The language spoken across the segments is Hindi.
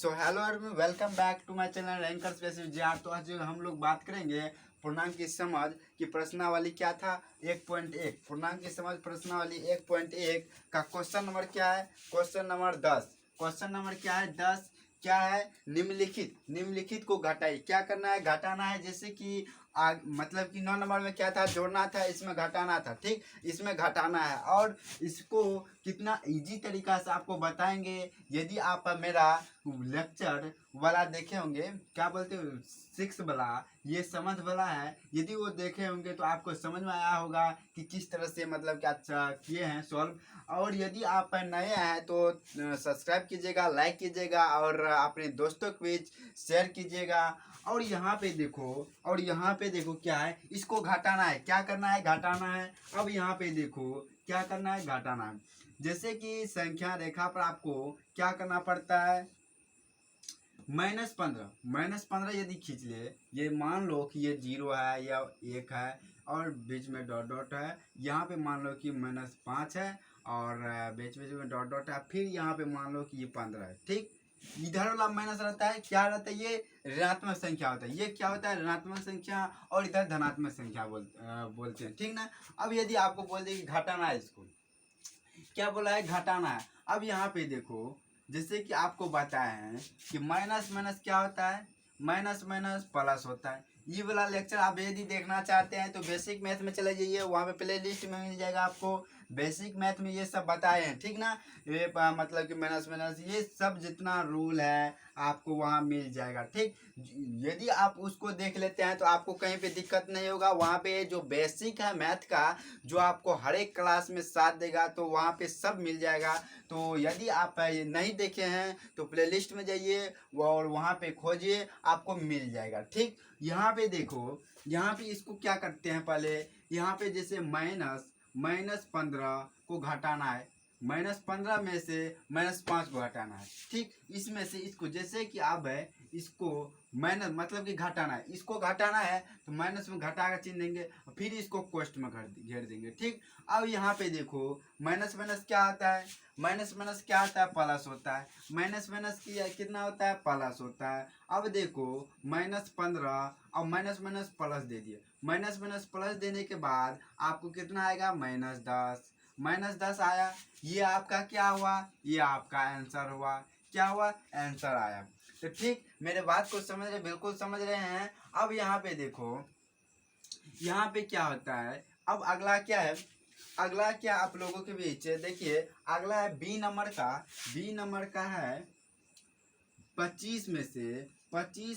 So hello everyone, welcome back to my channel ranker special जी। तो आज हम लोग बात करेंगे पूर्णांक की समझ की प्रश्नावली क्या था 1.1। पूर्णांक की समझ प्रश्नावली 1.1 का क्वेश्चन नंबर क्या है? Question number 10। क्वेश्चन नंबर क्या है? 10। क्या है? निम्नलिखित को घटाइए। क्या करना है? घटाना है। जैसे कि मतलब कि 9 नंबर में क्या था? जोड़ना था, इसमें घटाना था। ठीक, इसमें घटाना है और इसको कितना इजी तरीका से आपको बताएंगे। यदि आप मेरा लेक्चर वाला देखे होंगे, क्या बोलते हो, 6 वाला, ये समझ वाला है, यदि वो देखे होंगे तो आपको समझ में आया होगा कि किस तरह से मतलब क्या अच्छा किए हैं सॉल्व। और यदि आप नए हैं तो सब्सक्राइब कीजिएगा, लाइक कीजिएगा और अपने दोस्तों के बीच शेयर कीजिएगा। और यहाँ पे देखो क्या है, इसको घटाना है। क्या करना है? घटाना है। अब यहाँ पे देखो क्या करना है? घटाना है। जैसे कि संख्या रेखा पर आपको क्या करना पड़ता है? -15 यदि खींच ले, ये मान लो कि ये 0 है या 1 है और बीच में डॉट डॉट है। यहाँ पे मान लो कि -5 है और बीच बीच में डॉट डॉट है। फिर यहाँ पे मान लो कि ये 15 है। ठीक, इधर वाला माइनस रहता है, क्या रहता है? ये ऋणात्मक संख्या होता है। ये क्या होता है? ऋणात्मक संख्या। और इधर धनात्मक संख्या बोलते हैं। ठीक ना। अब यदि आपको बोल दे कि घटाना है, इसको क्या बोला है? घटाना है। अब यहाँ पे देखो, जैसे कि आपको बताया है कि माइनस माइनस क्या होता है? माइनस माइनस प्लस होता है। ये वाला लेक्चर आप यदि देखना चाहते हैं तो बेसिक मैथ में चले जाइए, वहाँ पे प्ले लिस्ट में मिल जाएगा आपको। बेसिक मैथ में ये सब बताए हैं। ठीक ना। ये मतलब कि माइनस माइनस ये सब जितना रूल है आपको वहाँ मिल जाएगा। ठीक, यदि आप उसको देख लेते हैं तो आपको कहीं पे दिक्कत नहीं होगा। वहाँ पे जो बेसिक है मैथ का, जो आपको हर एक क्लास में साथ देगा, तो वहाँ पे सब मिल जाएगा। तो यदि आप ये नहीं देखे हैं तो प्लेलिस्ट में जाइए और वहाँ पे खोजिए, आपको मिल जाएगा। ठीक, यहाँ पे देखो, यहाँ पे इसको क्या करते हैं पहले, यहाँ पे जैसे -15 को घटाना है। -15 में से -5 को घटाना है। ठीक, इसमें से इसको जैसे कि अब है, इसको माइनस मतलब कि घटाना है, इसको घटाना है तो माइनस में घटा का चिन्ह देंगे, फिर इसको कोष्ट में घेर देंगे। ठीक, अब यहाँ पे देखो माइनस माइनस क्या आता है? माइनस माइनस क्या आता है? प्लस होता है। माइनस माइनस कितना होता है? प्लस होता है। अब देखो -15 और माइनस माइनस प्लस दे दिए। माइनस माइनस प्लस देने के बाद आपको कितना आएगा? -10। -10 आया। ये आपका क्या हुआ? ये आपका आंसर हुआ। क्या हुआ? आंसर आया। तो ठीक, मेरे बात को समझ रहे, बिल्कुल समझ रहे हैं। अब यहाँ पे देखो, यहाँ पे क्या होता है? अब अगला क्या है? अगला क्या आप लोगों के बीच देखिए, अगला है बी नंबर का है 25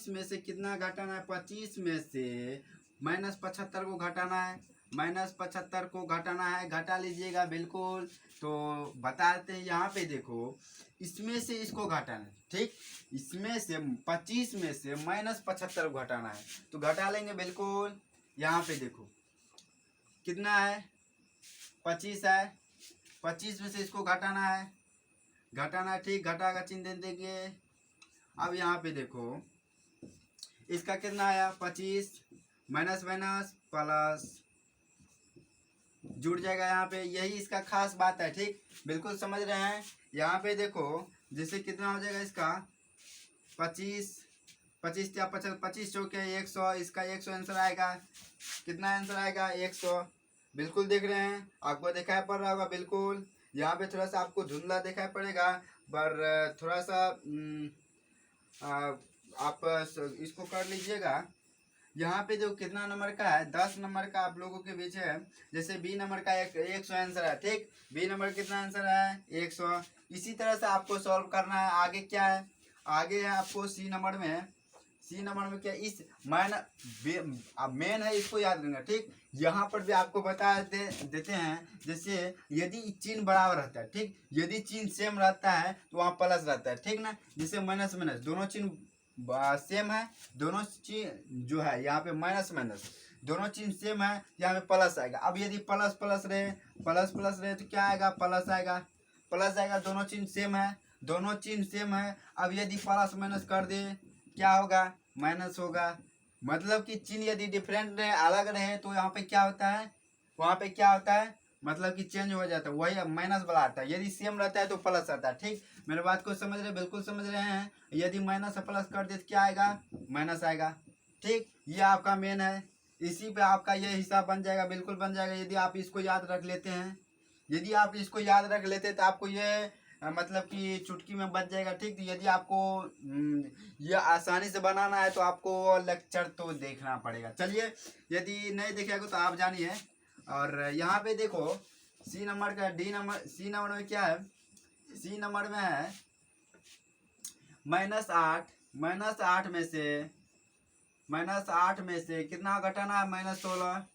में से कितना घटाना है? 25 में से -75 को घटाना है। -75 को घटाना है, घटा लीजिएगा बिल्कुल। तो बताते हैं, यहाँ पे देखो, इसमें से इसको घटाना है। ठीक, इसमें से 25 में से -75 को घटाना है, तो घटा लेंगे बिल्कुल। यहाँ पे देखो कितना है? 25 है। 25 में से इसको घटाना है, ठीक, घटा का चिन्ह दे देंगे। अब यहाँ पे देखो इसका कितना आया? 25 माइनस माइनस प्लस जुड़ जाएगा यहाँ पे। यही इसका खास बात है। ठीक, बिल्कुल समझ रहे हैं। यहाँ पे देखो जैसे कितना हो जाएगा इसका 25 25 या 25 चौके 100, इसका 100 आंसर आएगा। कितना आंसर आएगा? 100। बिल्कुल देख रहे हैं, आपको दिखाई पड़ रहा होगा बिल्कुल। यहाँ पे थोड़ा सा आपको धुंधला दिखाई पड़ेगा, पर थोड़ा सा आप इसको कर लीजिएगा। यहाँ पे जो कितना नंबर का है? 10 नंबर का आप लोगों के बीच है। जैसे बी नंबर का 100 आंसर है। ठीक, बी नंबर कितना आंसर है? 100। इसी तरह से आपको सॉल्व करना है। आगे क्या है? आगे है आपको सी नंबर में क्या, इस मेन है, इसको याद रखना। ठीक, यहाँ पर भी आपको बता देते हैं। जैसे यदि चिन्ह बराबर रहता है, ठीक, यदि चिन्ह सेम रहता है तो वहाँ प्लस रहता है। ठीक ना। जैसे माइनस माइनस दोनों चिन्ह सेम है, दोनों चिन्ह जो है यहाँ पे माइनस माइनस दोनों चिन्ह सेम है, यहाँ पे प्लस आएगा। अब यदि प्लस प्लस रहे तो क्या आएगा? प्लस आएगा। दोनों चिन्ह सेम है, अब यदि प्लस माइनस कर दे क्या होगा? माइनस होगा। मतलब कि चिन्ह यदि डिफरेंट रहे, अलग रहे, तो यहाँ पे क्या होता है? वहाँ पे क्या होता है? मतलब कि चेंज हो जाता है, वही माइनस वाला आता है। यदि सेम रहता है तो प्लस आता है। ठीक, मेरे बात को समझ रहे, बिल्कुल समझ रहे हैं। यदि माइनस और प्लस कर दे तो क्या आएगा, माइनस आएगा। ठीक, ये आपका मेन है, इसी पे आपका ये हिसाब बन जाएगा, बिल्कुल बन जाएगा यदि आप इसको याद रख लेते हैं। यदि आप इसको याद रख लेते तो आपको ये मतलब कि चुटकी में बच जाएगा। ठीक, तो यदि आपको ये आसानी से बनाना है तो आपको लेक्चर तो देखना पड़ेगा। चलिए, यदि नहीं देखेगा तो आप जानिए। और यहाँ पे देखो सी नंबर का सी नंबर में क्या है, सी नंबर में है -8। -8 में से कितना घटाना है, -16।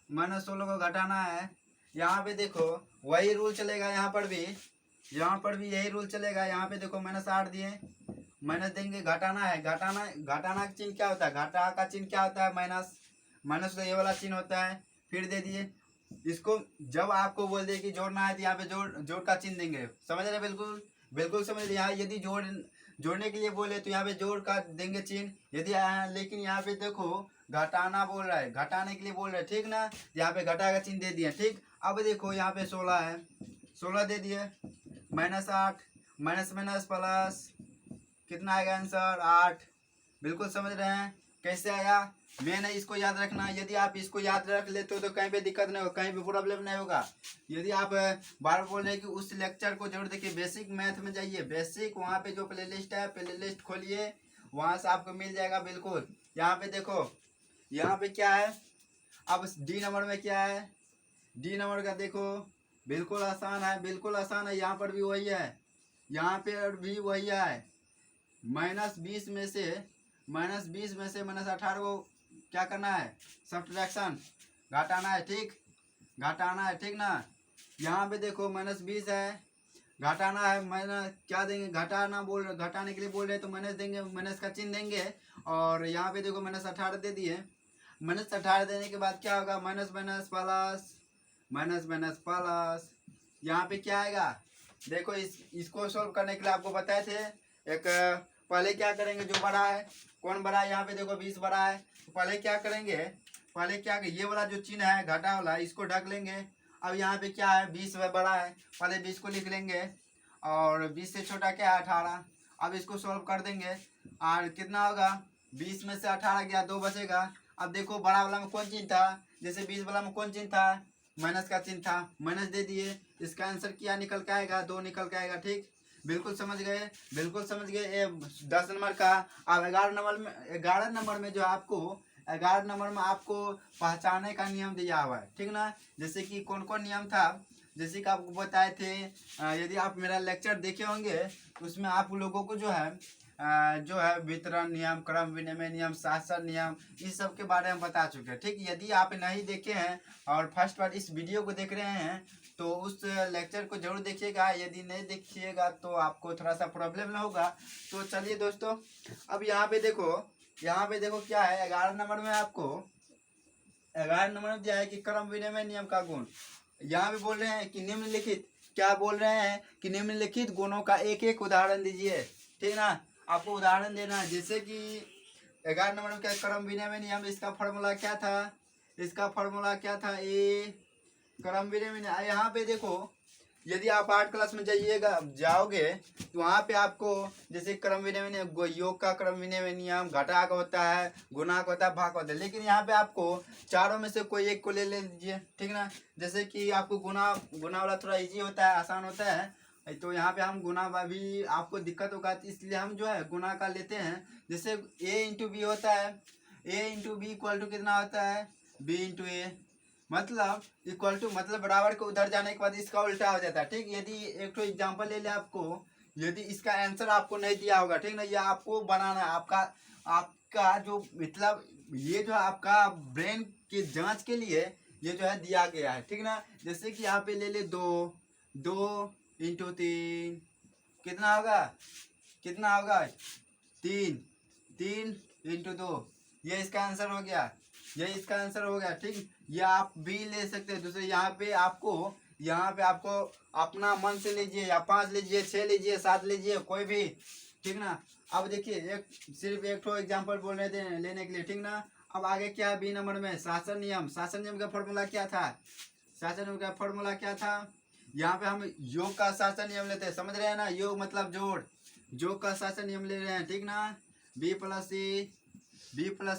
-16 को घटाना है। यहाँ पे देखो वही रूल चलेगा, यहाँ पर भी यही रूल चलेगा। यहाँ पे देखो -8 दिए, माइनस देंगे, घटाना है। घटाना का चिन्ह क्या होता है, घटा का चिन्ह क्या होता है, माइनस। माइनस का ये वाला चिन्ह होता है, फिर दे दिए। इसको जब आपको बोल दे कि जोड़ना है तो यहाँ पे जोड़ का चिन्ह देंगे। समझ रहे, बिल्कुल बिल्कुल समझ रहे। यहाँ यदि जोड़ने के लिए बोले तो यहाँ पे जोड़ का देंगे चिन्ह। यदि लेकिन यहाँ पे देखो घटाना बोल रहा है, घटाने के लिए बोल रहे हैं, ठीक ना, यहाँ पे घटा का चिन्ह दे दिए। ठीक, अब देखो यहाँ पे 16 है, 16 दे दिए, -8 माइनस माइनस प्लस, कितना आएगा आंसर, 8। बिल्कुल समझ रहे हैं कैसे आया। मैंने इसको याद रखना है। यदि आप इसको याद रख लेते हो तो कहीं पे दिक्कत नहीं होगा, कहीं पे प्रॉब्लम नहीं होगा। यदि आप बार बोल रहे हैं कि उस लेक्चर को जरूर देखिए, बेसिक मैथ में जाइए, बेसिक वहाँ पे जो प्लेलिस्ट है, प्लेलिस्ट खोलिए, वहाँ से आपको मिल जाएगा। बिल्कुल, यहाँ पे देखो, यहाँ पे क्या है, अब डी नंबर में क्या है, डी नंबर का देखो, बिल्कुल आसान है, बिल्कुल आसान है। यहाँ पर भी वही है, यहाँ पे भी वही है। -20 में से -18 को क्या करना है, सब्ट्रैक्शन, घटाना है। ठीक, घटाना है, ठीक ना। यहाँ पे देखो -20 है, घटाना है, माइनस क्या देंगे, घटाने के लिए बोल रहे तो माइनस देंगे, माइनस का चिन्ह देंगे। और यहाँ पे देखो -18 दे दिए। -18 देने के बाद क्या होगा, minus minus plus, minus minus plus. यहाँ पे क्या आएगा, देखो इसको सोल्व करने के लिए आपको बताए थे। एक पहले क्या करेंगे, जो बड़ा है, कौन बड़ा है, यहाँ पे देखो 20 बड़ा है, तो पहले क्या करेंगे, पहले क्या, ये वाला जो चिन्ह है घटा वाला, इसको ढक लेंगे। अब यहाँ पे क्या है, 20 बड़ा है, पहले 20 को लिख लेंगे, और 20 से छोटा क्या है, 18। अब इसको सॉल्व कर देंगे, और कितना होगा, 20 में से 18 गया, 2 बचेगा। अब देखो बड़ा वाला में कौन चिन्ह था, जैसे 20 वाला में कौन चिन्ह था, माइनस का चिन्ह था, माइनस दे दिए। इसका आंसर क्या निकल के आएगा, 2 निकल के आएगा। ठीक, बिल्कुल समझ गए, बिल्कुल समझ गए। ये 10 नंबर का। अब 11 नंबर में जो आपको 11 नंबर में आपको पहचाने का नियम दिया हुआ है, ठीक ना। जैसे कि कौन कौन नियम था, जैसे कि आपको बताए थे। यदि आप मेरा लेक्चर देखे होंगे तो उसमें आप लोगों को जो है वितरण नियम, क्रम विनिमय नियम, शासन नियम, इस सब के बारे में बता चुके हैं। ठीक, यदि आप नहीं देखे हैं और फर्स्ट बार इस वीडियो को देख रहे हैं तो उस लेक्चर को जरूर देखिएगा। यदि नहीं देखिएगा तो आपको थोड़ा सा प्रॉब्लम ना होगा। तो चलिए दोस्तों, अब यहाँ पे देखो क्या है, 11 नंबर में आपको 11 नंबर में दिया है कि क्रम विनिमय नियम का गुण। यहाँ पे बोल रहे हैं कि निम्नलिखित, क्या बोल रहे हैं कि निम्नलिखित गुणों का एक एक उदाहरण दीजिए, ठीक ना। आपको उदाहरण देना है, जैसे कि 11 नंबर में क्या, क्रम विनिमय नियम, इसका फॉर्मूला क्या था, ए क्रम विनिमय। यहाँ पे देखो, यदि आप 8 क्लास में जाओगे तो वहाँ पे आपको जैसे क्रम विनिमय नियम, योग का क्रम विनिमय नियम, घटा का होता है, गुणा का होता है, भाग का होता है। लेकिन यहाँ पे आपको चारों में से कोई एक को ले लीजिए, ठीक ना। जैसे कि आपको गुणा वाला थोड़ा इजी होता है, आसान होता है, तो यहाँ पे हम गुणा भी आपको दिक्कत होगा, तो इसलिए हम जो है गुणा का लेते हैं। जैसे a इंटू बी होता है, a into B equal to कितना होता है, b इंटू ए, मतलब इक्वल टू, मतलब बराबर को उधर जाने के बाद इसका उल्टा हो जाता है। ठीक, यदि एक तो एग्जांपल ले ले आपको, यदि इसका आंसर आपको नहीं दिया होगा, ठीक ना, ये आपको बनाना है। आपका जो मतलब ये जो आपका ब्रेन की जांच के लिए ये जो है दिया गया है, ठीक ना। जैसे कि यहाँ पे ले ले 2 इंटू 3 कितना होगा 3 इंटू 2, ये इसका आंसर हो गया। ठीक, ये आप भी ले सकते हैं। दूसरे यहाँ पे आपको अपना मन से लीजिए, या 5 लीजिए, 6 लीजिए, 7 लीजिए, कोई भी, ठीक ना। अब देखिए सिर्फ एक ठो एग्जाम्पल बोल रहे थे लेने के लिए, ठीक ना। अब आगे क्या है, बी नंबर में शासन नियम का फॉर्मूला क्या था, शासन नियम का फॉर्मूला क्या था, यहाँ पे हम योग का शासन नियम लेते हैं, समझ रहे हैं ना, योग मतलब जोड़, योग का शासन नियम ले रहे हैं, ठीक ना। B plus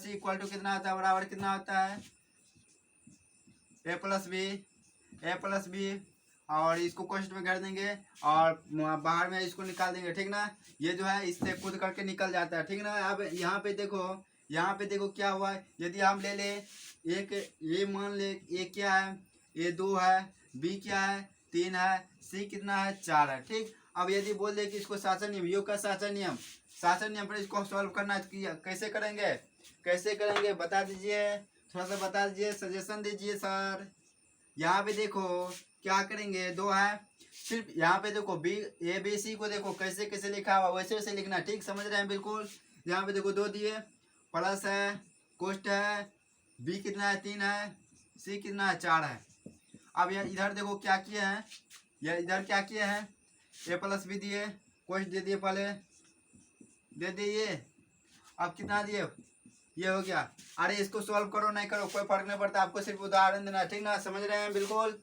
C equal to कितना होता है, बराबर कितना होता है, ए प्लस बी, और इसको क्वेश्चन में कर देंगे और बाहर में इसको निकाल देंगे, ठीक ना। ये जो है इससे खुद करके निकल जाता है, ठीक ना। अब यहाँ पे देखो क्या हुआ है, यदि हम ले ले एक, ये मान ले ए क्या है, ए 2 है, बी क्या है 3 है, सी कितना है 4 है, ठीक। अब यदि बोल दे कि इसको शासन नियम, योग का शासन नियम पर इसको सॉल्व करना है, कैसे करेंगे बता दीजिए, थोड़ा सा बता दीजिए, सजेशन दीजिए सर। यहाँ पे देखो क्या करेंगे, 2 है, सिर्फ यहाँ पे देखो बी ए बी सी को देखो कैसे कैसे लिखा हुआ वैसे वैसे लिखना, ठीक, समझ रहे हैं बिल्कुल। यहाँ पे देखो 2 दिए, प्लस है, कोष्ट है, बी कितना है 3 है, सी कितना है 4 है। अब यहाँ इधर देखो क्या किए हैं, यह इधर क्या किए हैं, ए प्लस बी दिए, कोष्ट दे दिए, पहले दे दिए, अब कितना दिए, ये हो गया। अरे इसको सॉल्व करो नहीं करो कोई फर्क नहीं पड़ता, आपको सिर्फ उदाहरण देना, ठीक ना, समझ रहे हैं बिल्कुल।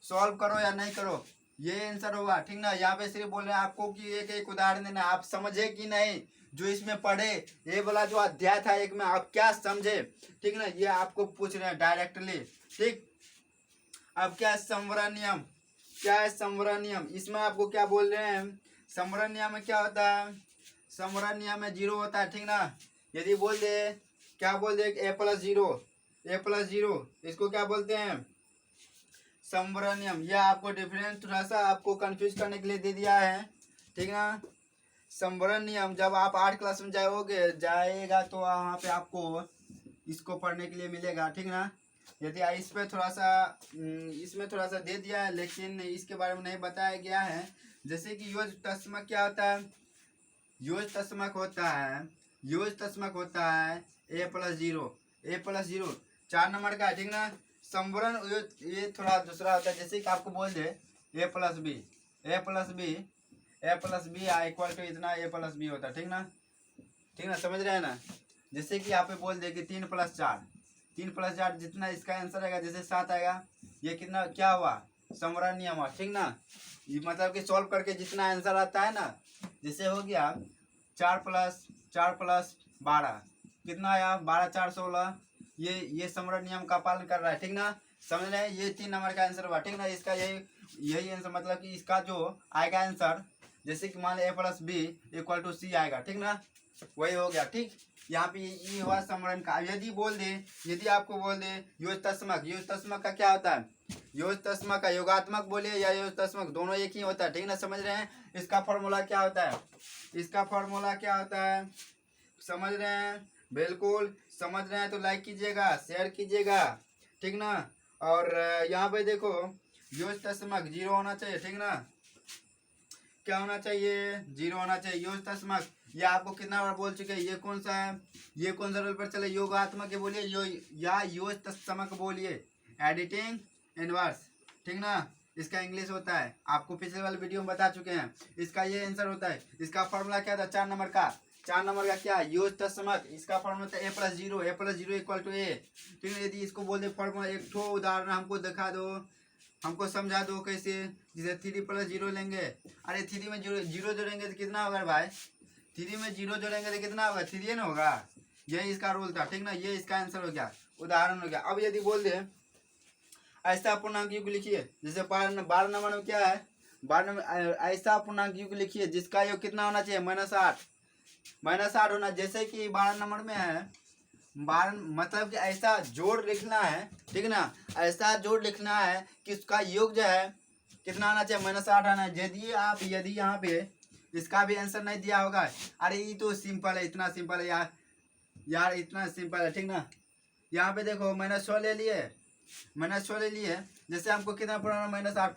सॉल्व करो या नहीं करो ये आंसर होगा, ठीक ना। यहाँ पे सिर्फ बोल रहे हैं आपको कि एक एक उदाहरण देना, आप समझे कि नहीं जो इसमें पढ़े, ये वाला जो अध्याय था एक में, आप क्या समझे, ठीक ना, ये आपको पूछ रहे हैं डायरेक्टली, ठीक। अब क्या है संवरण नियम, इसमें आपको क्या बोल रहे हैं, संवरण नियम में क्या होता है, संवरण नियम में 0 होता है, ठीक ना। यदि बोल दे क्या बोल दे ए प्लस जीरो, इसको क्या बोलते हैं, संवरण नियम। यह आपको डिफरेंस थोड़ा सा आपको कंफ्यूज करने के लिए दे दिया है, ठीक ना। संवरण नियम जब आप 8 क्लास में जाएगा तो वहाँ पे आपको इसको पढ़ने के लिए मिलेगा, ठीक ना। यदि इसमें थोड़ा सा दे दिया है लेकिन इसके बारे में नहीं बताया गया है। जैसे कि योज तस्मक क्या होता है, योज तस्मक होता है ए प्लस जीरो 4 नंबर का है, ठीक ना। संवरण ये थोड़ा दूसरा होता है, जैसे कि आपको बोल दे ए प्लस बी इक्वल टू इतना ए प्लस बी होता है, ठीक ना, समझ रहे हैं ना। जैसे कि यहाँ पे बोल दे कि 3 प्लस 4 जितना इसका आंसर आएगा, जैसे 7 आएगा, ये कितना क्या हुआ, संवरण नियम हुआ, ठीक ना। ये मतलब कि सॉल्व करके जितना आंसर आता है ना, जैसे हो गया 4 प्लस 12 कितना आया, 12 4 16, ये संवरण नियम का पालन कर रहा है, ठीक ना, समझ रहे हैं। ये 3 नंबर का आंसर हुआ, ठीक ना। इसका यही आंसर, मतलब कि इसका जो आएगा आंसर, जैसे कि मान ए प्लस बी इक्वल टू सी आएगा, ठीक ना, वही हो गया, ठीक। यहाँ पे ये हुआ संवरण का। यदि आपको बोल दे योज तस्मक का क्या होता है, योज तस्मक का योगात्मक बोलिए या योज तस्मक, दोनों एक ही होता है, ठीक ना, समझ रहे हैं। इसका फॉर्मूला क्या होता है, समझ रहे हैं बिल्कुल, समझ रहे हैं तो लाइक कीजिएगा, शेयर कीजिएगा, ठीक ना। और यहाँ पे देखो योज तस्मक 0 होना चाहिए, ठीक ना, क्या होना चाहिए, 0 होना चाहिए। योज तस्मक ये आपको कितना बार बोल चुके हैं, ये कौन सा रूल पर चले, योगात्मक के बोलिए या योज तस्मक बोलिए, एडिटिंग इनवर्स, ठीक ना। इसका इंग्लिश होता है, आपको पिछले वाले वीडियो में बता चुके हैं। इसका ये आंसर होता है। इसका फॉर्मूला क्या था, 4 नंबर का क्या योज तस्मक, इसका फॉर्मूला था ए प्लस जीरो इक्वल टू ए, ठीक है। यदि इसको बोल दे फॉर्मूला, एक ठो उदाहरण हमको दिखा दो, हमको समझा दो कैसे, जैसे 3 प्लस 0 लेंगे, अरे 3 में जीरो जोड़ेंगे तो कितना होगा भाई, 3 में 0 जोड़ेंगे तो कितना होगा, 3 ना होगा, यही इसका रूल था, ठीक ना। ये इसका आंसर हो गया, उदाहरण हो गया। अब यदि बोल दे ऐसा पूर्णांक युग लिखिए, जैसे 12 नंबर में क्या है, 12 नंबर ऐसा पूर्णांक युग लिखिए जिसका योग कितना होना चाहिए, -8 होना। जैसे कि 12 नंबर में है 12, मतलब कि ऐसा जोड़ लिखना है, ठीक ना, ऐसा जोड़ लिखना है कि उसका योग जो है कितना आना चाहिए, -8 आना है। यदि यहाँ पे इसका भी आंसर नहीं दिया होगा, अरे ये तो सिंपल है, इतना सिंपल है यार इतना सिंपल है, ठीक ना। यहाँ पे देखो -6 ले लिए, जैसे हमको कितना पुराना, -8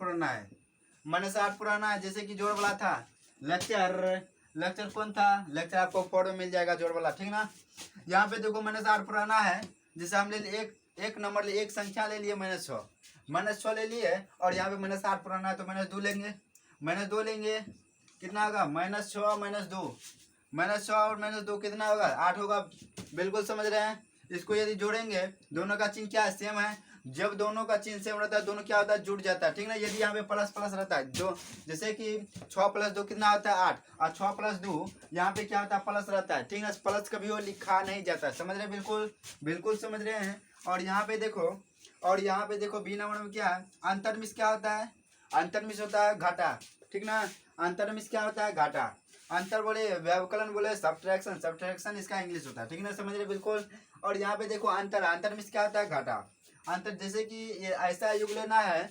पुराना है, जैसे कि जोड़ वाला था। लेक्चर कौन था, लेक्चर आपको फोटो मिल जाएगा जोड़ वाला, ठीक ना। यहाँ पे देखो -8 पुराना है, जैसे हम ले एक नंबर ले, एक संख्या ले लिए -6 ले लिए, और यहाँ पे -8 पुराना है तो -2 लेंगे, कितना होगा, -6 और -2 कितना होगा, 8 होगा, बिल्कुल समझ रहे हैं। इसको यदि जोड़ेंगे, दोनों का चिन्ह क्या है, सेम है, जब दोनों का चिन्ह सेम रहता है दोनों क्या होता है जुड़ जाता है, ठीक ना। यदि यहाँ पे प्लस प्लस रहता है जो जैसे कि 6 + 2 कितना होता है 8, और 6 + 2 यहाँ पे क्या होता है प्लस रहता है, ठीक ना। प्लस कभी वो लिखा नहीं जाता, समझ रहे हैं, बिल्कुल बिल्कुल समझ रहे हैं। और यहाँ पे देखो, बी नंबर में क्या है, अंतर्मिश क्या होता है, अंतर्मिश होता है घाटा, ठीक ना। अंतर्मिश क्या होता है घाटा, अंतर बोले व्यवकलन बोले सब्ट्रैक्शन, सब्ट्रैक्शन इसका इंग्लिश होता है, ठीक ना, समझ रहे बिल्कुल। और यहाँ पे देखो अंतर्मिश क्या होता है घाटा, अंतर जैसे कि ये ऐसा युग लेना है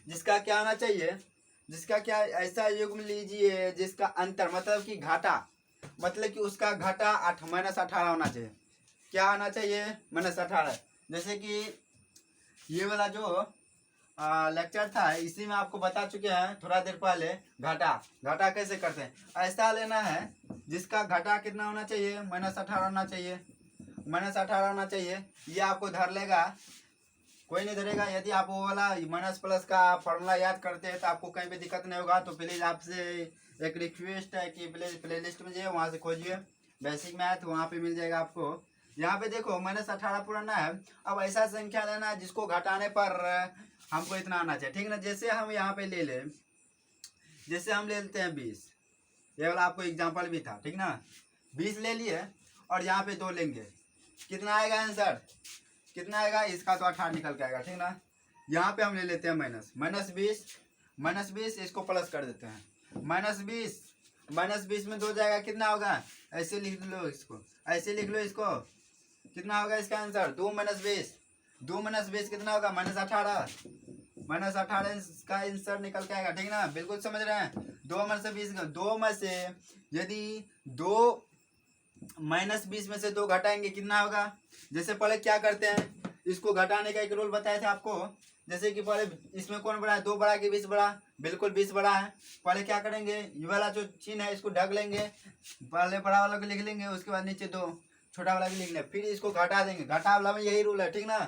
जिसका क्या आना चाहिए, जिसका क्या ऐसा युग्म लीजिए जिसका अंतर मतलब कि घाटा, मतलब कि उसका घाटा -18 होना चाहिए, क्या आना चाहिए -18। जैसे कि ये वाला जो लेक्चर था इसी में आपको बता चुके हैं थोड़ा देर पहले, घाटा घाटा कैसे करते हैं। ऐसा लेना है जिसका घाटा कितना होना चाहिए -18 होना चाहिए, -18 होना चाहिए। ये आपको धर लेगा, कोई नहीं धरेगा। यदि आप वो वाला माइनस प्लस का फॉर्मूला याद करते हैं तो आपको कहीं भी दिक्कत नहीं होगा। तो प्लीज़ आपसे एक रिक्वेस्ट है कि प्लीज़ प्लेलिस्ट में जाइए, वहाँ से खोजिए बेसिक मैथ, वहाँ पे मिल जाएगा आपको। यहाँ पे देखो -18 पुराना है। अब ऐसा संख्या लेना है जिसको घटाने पर हमको इतना आना चाहिए, ठीक ना। जैसे हम यहाँ पे ले लें, जैसे हम ले लेते हैं 20, ये वाला आपको एग्जाम्पल भी था, ठीक ना। 20 ले लिए और यहाँ पे 2 लेंगे, कितना आएगा आंसर, कितना आएगा, इसका तो 18 निकल के आएगा, ठीक ना। यहाँ पे हम ले लेते हैं -20, इसको प्लस कर देते हैं, -20 में 2 जाएगा, कितना होगा, ऐसे लिख लो इसको, ऐसे लिख लो इसको, कितना होगा इसका आंसर 2 - 20 कितना होगा -18, इसका आंसर निकल के आएगा, ठीक ना, बिल्कुल समझ रहे हैं। 2 में से 20, 2 में से यदि 2 -20 में से 2 घटाएंगे कितना होगा। जैसे पहले क्या करते हैं, इसको घटाने का एक रूल बताया था आपको। जैसे कि पहले इसमें कौन बड़ा है, 2 बड़ा कि 20 बड़ा, बिल्कुल 20 बड़ा है। पहले क्या करेंगे, ये वाला जो चिन्ह है इसको ढक लेंगे, पहले बड़ा वाला को लिख लेंगे, उसके बाद नीचे 2 छोटा वाला भी लिख लेंगे, फिर इसको घटा देंगे, घटा वाला में यही रूल है, ठीक ना।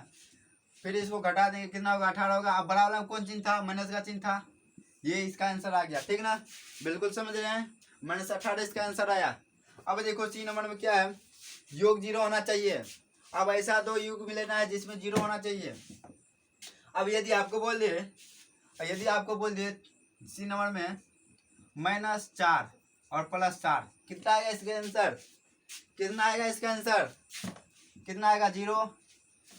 फिर इसको घटा देंगे, कितना होगा 18 होगा। अब बड़ा वाला में कौन चिन्ह था, माइनस का चिन्ह था, ये इसका आंसर आ गया, ठीक ना, बिल्कुल समझ रहे हैं। -18 इसका आंसर आया। अब देखो सी नंबर में क्या है, योग 0 होना चाहिए। अब ऐसा 2 योग भी लेना है जिसमें 0 होना चाहिए। अब यदि आपको बोल दिए सी नंबर में -4 और +4 कितना आएगा इसका आंसर, कितना आएगा इसका आंसर, कितना आएगा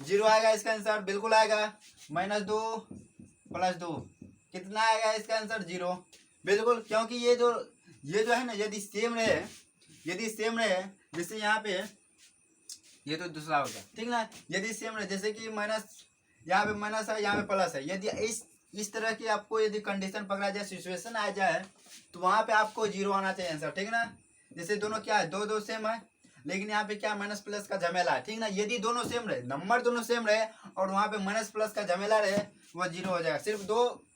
0 आएगा इसका आंसर, बिल्कुल आएगा। -2 + 2 कितना आएगा इसका आंसर 0, बिल्कुल, क्योंकि ये जो है ना, यदि सेम रहे, जैसे यहाँ पे ये तो दूसरा हो गया, ठीक ना। यदि सेम रहे, जैसे कि यहाँ पे माइनस है, यहाँ पे प्लस है, यदि इस तरह की आपको यदि कंडीशन पकड़ा जाए, सिचुएशन आ जाए, तो वहाँ पे आपको 0 आना चाहिए आंसर, ठीक ना। जैसे दोनों क्या है, 2 सेम है, लेकिन यहाँ पे क्या माइनस प्लस का झमेला है, ठीक ना। यदि दोनों सेम रहे, नंबर दोनों सेम रहे और वहाँ पे माइनस प्लस का झमेला रहे, वह 0 हो जाएगा। सिर्फ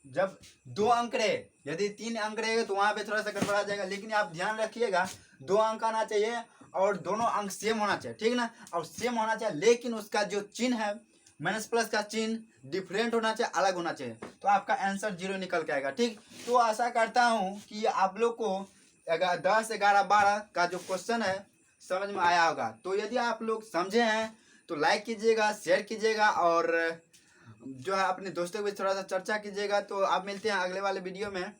जब 2 अंक रहे, यदि 3 अंक रहेगा तो वहाँ पे थोड़ा सा गड़बड़ा जाएगा, लेकिन आप ध्यान रखिएगा 2 अंक आना चाहिए और दोनों अंक सेम होना चाहिए, ठीक ना। और सेम होना चाहिए, लेकिन उसका जो चिन्ह है माइनस प्लस का चिन्ह डिफरेंट होना चाहिए, अलग होना चाहिए, तो आपका आंसर 0 निकल के आएगा, ठीक। तो आशा करता हूँ कि आप लोग को 10, 11, 12 का जो क्वेश्चन है समझ में आया होगा। तो यदि आप लोग समझे हैं तो लाइक कीजिएगा, शेयर कीजिएगा और जो है अपने दोस्तों के थोड़ा सा चर्चा कीजिएगा। तो आप मिलते हैं अगले वाले वीडियो में।